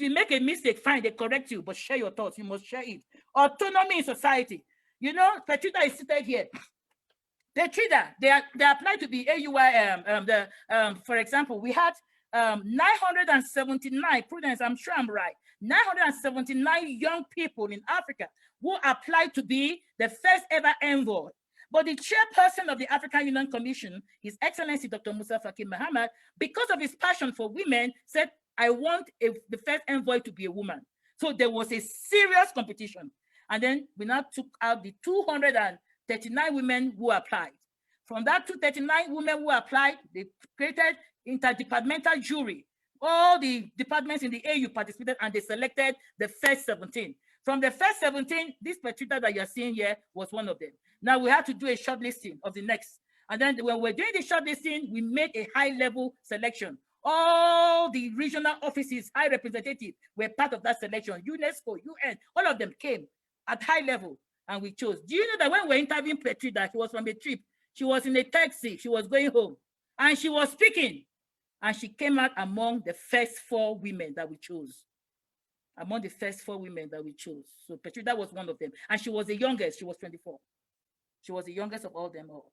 you make a mistake, fine, they correct you, but share your thoughts. You must share it. Autonomy in society. You know, Petrida is seated here. Petrida, they applied to the AUI. For example, we had 979, Prudence, I'm sure I'm right, 979 young people in Africa who applied to be the first ever envoy. But the chairperson of the African Union Commission, His Excellency Dr. Musa Faki Mahamat, because of his passion for women, said, I want the first envoy to be a woman. So there was a serious competition. And then we now took out the 239 women who applied. From that 239 women who applied, they created interdepartmental jury. All the departments in the AU participated and they selected the first 17. From the first 17, this Petrita that you're seeing here was one of them. Now we have to do a shortlisting of the next. And then when we're doing the shortlisting, we made a high-level selection. All the regional offices, high representatives were part of that selection. UNESCO, UN, all of them came at high level and we chose. Do you know that when we were interviewing Petrita, she was from a trip. She was in a taxi, she was going home and she was speaking and she came out among the first 4 women that we chose. Among the first 4 women that we chose. So Petrita was one of them. And she was the youngest, she was 24. She was the youngest of all them all.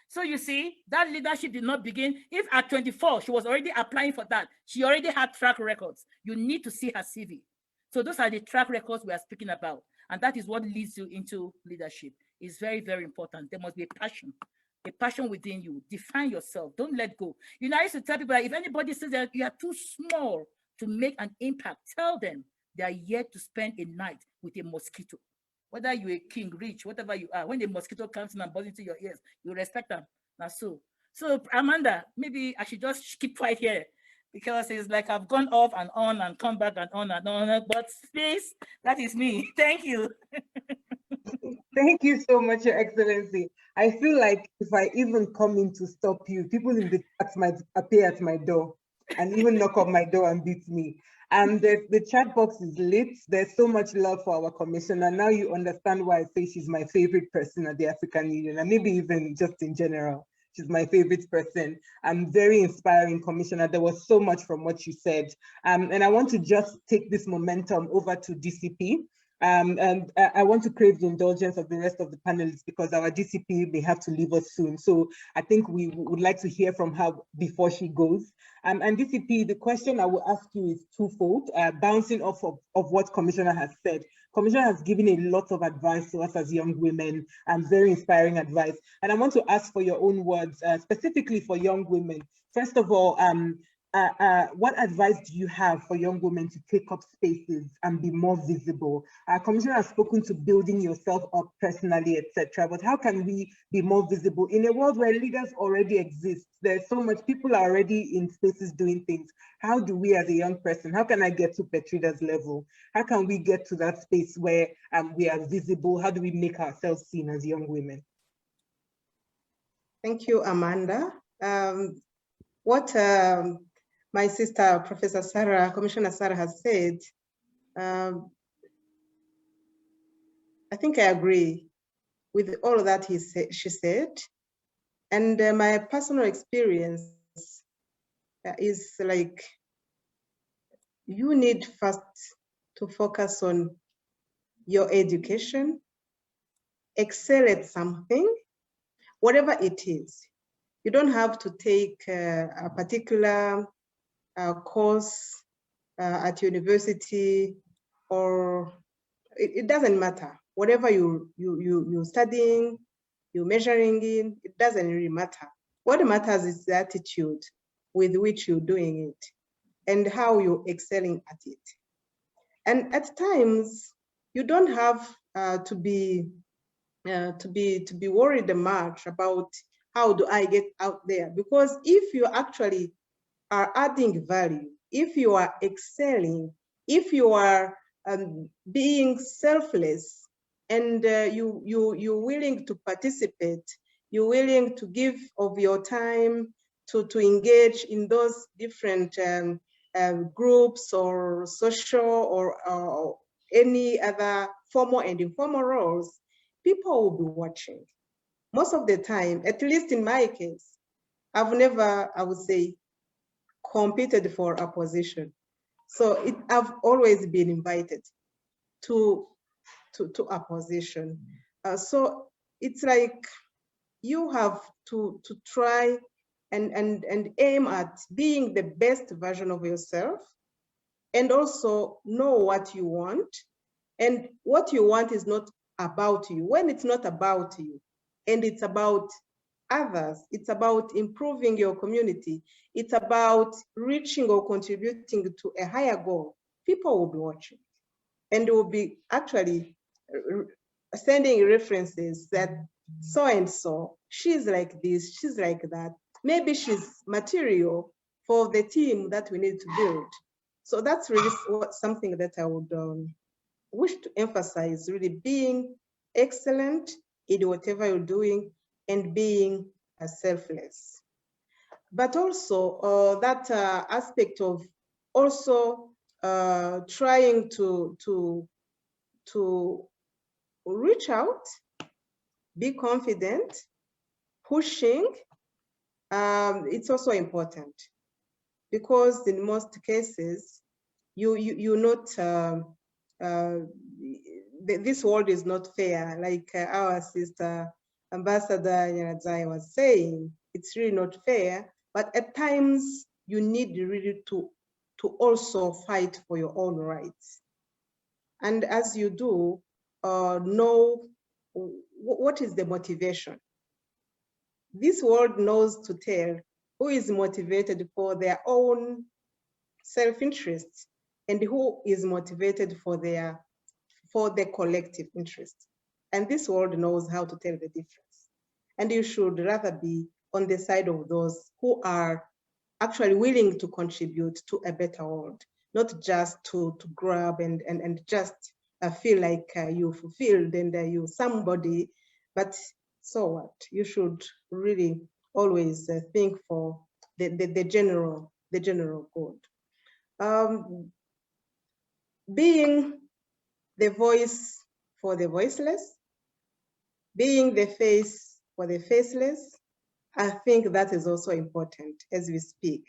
So you see, that leadership did not begin. If at 24, she was already applying for that, she already had track records. You need to see her CV. So those are the track records we are speaking about. And that is what leads you into leadership. It's very, very important. There must be a passion within you. Define yourself. Don't let go. You know, I used to tell people that if anybody says that you are too small to make an impact, tell them they are yet to spend a night with a mosquito. Whether you're a king, rich, whatever you are, when the mosquito comes in and buzzes into your ears, you respect them. Now, so Amanda, maybe I should just keep quiet here because it's like I've gone off and on and come back and on and on. But please, that is me. Thank you. Thank you so much, Your Excellency. I feel like if I even come in to stop you, people in the chat might appear at my door and even knock on my door and beat me. And the chat box is lit. There's so much love for our commissioner. Now you understand why I say she's my favorite person at the African Union, and maybe even just in general. She's my favorite person. I'm very inspiring, Commissioner. There was so much from what you said. And I want to just take this momentum over to DCP. And I want to crave the indulgence of the rest of the panelists because our DCP may have to leave us soon. So I think we would like to hear from her before she goes. And DCP, the question I will ask you is twofold, bouncing off of what Commissioner has said. Commissioner has given a lot of advice to us as young women, and very inspiring advice. And I want to ask for your own words, specifically for young women. First of all, what advice do you have for young women to take up spaces and be more visible? Commissioner has spoken to building yourself up personally, etc. But how can we be more visible in a world where leaders already exist? There's so much, people are already in spaces doing things. How do we as a young person, how can I get to Petrida's level? How can we get to that space where we are visible? How do we make ourselves seen as young women? Thank you, Amanda. What my sister, Professor Sarah, Commissioner Sarah has said, I think I agree with all of that she said. And my personal experience is like, you need first to focus on your education, excel at something, whatever it is. You don't have to take a particular course at university, or it doesn't matter. Whatever you're studying, you're measuring in, it doesn't really matter. What matters is the attitude with which you're doing it and how you're excelling at it. And at times, you don't have to be worried much about how do I get out there, because if you actually are adding value, if you are excelling, if you are being selfless, and you're willing to participate, you're willing to give of your time to engage in those different groups or social or any other formal and informal roles, people will be watching. Most of the time, at least in my case, I've never, I would say, competed for a position. So I've always been invited to a position. So it's like you have to try and aim at being the best version of yourself, and also know what you want. And what you want is not about you. When it's not about you and it's about others, it's about improving your community, it's about reaching or contributing to a higher goal, people will be watching and will be actually sending references that so and so, she's like this, she's like that. Maybe she's material for the team that we need to build. So that's really something that I would wish to emphasize, really being excellent in whatever you're doing and being selfless. But also that aspect of also trying to reach out, be confident, pushing, it's also important, because in most cases, you're not, this world is not fair, like our sister Ambassador Nyanadzai was saying, it's really not fair, but at times you need really to also fight for your own rights. And as you do, know what is the motivation. This world knows to tell who is motivated for their own self-interest and who is motivated for the collective interest. And this world knows how to tell the difference. And you should rather be on the side of those who are actually willing to contribute to a better world, not just to grab and just feel like you fulfilled and you somebody, but so what? You should really always think for the general good. Being the voice for the voiceless, being the face for the faceless, I think that is also important as we speak.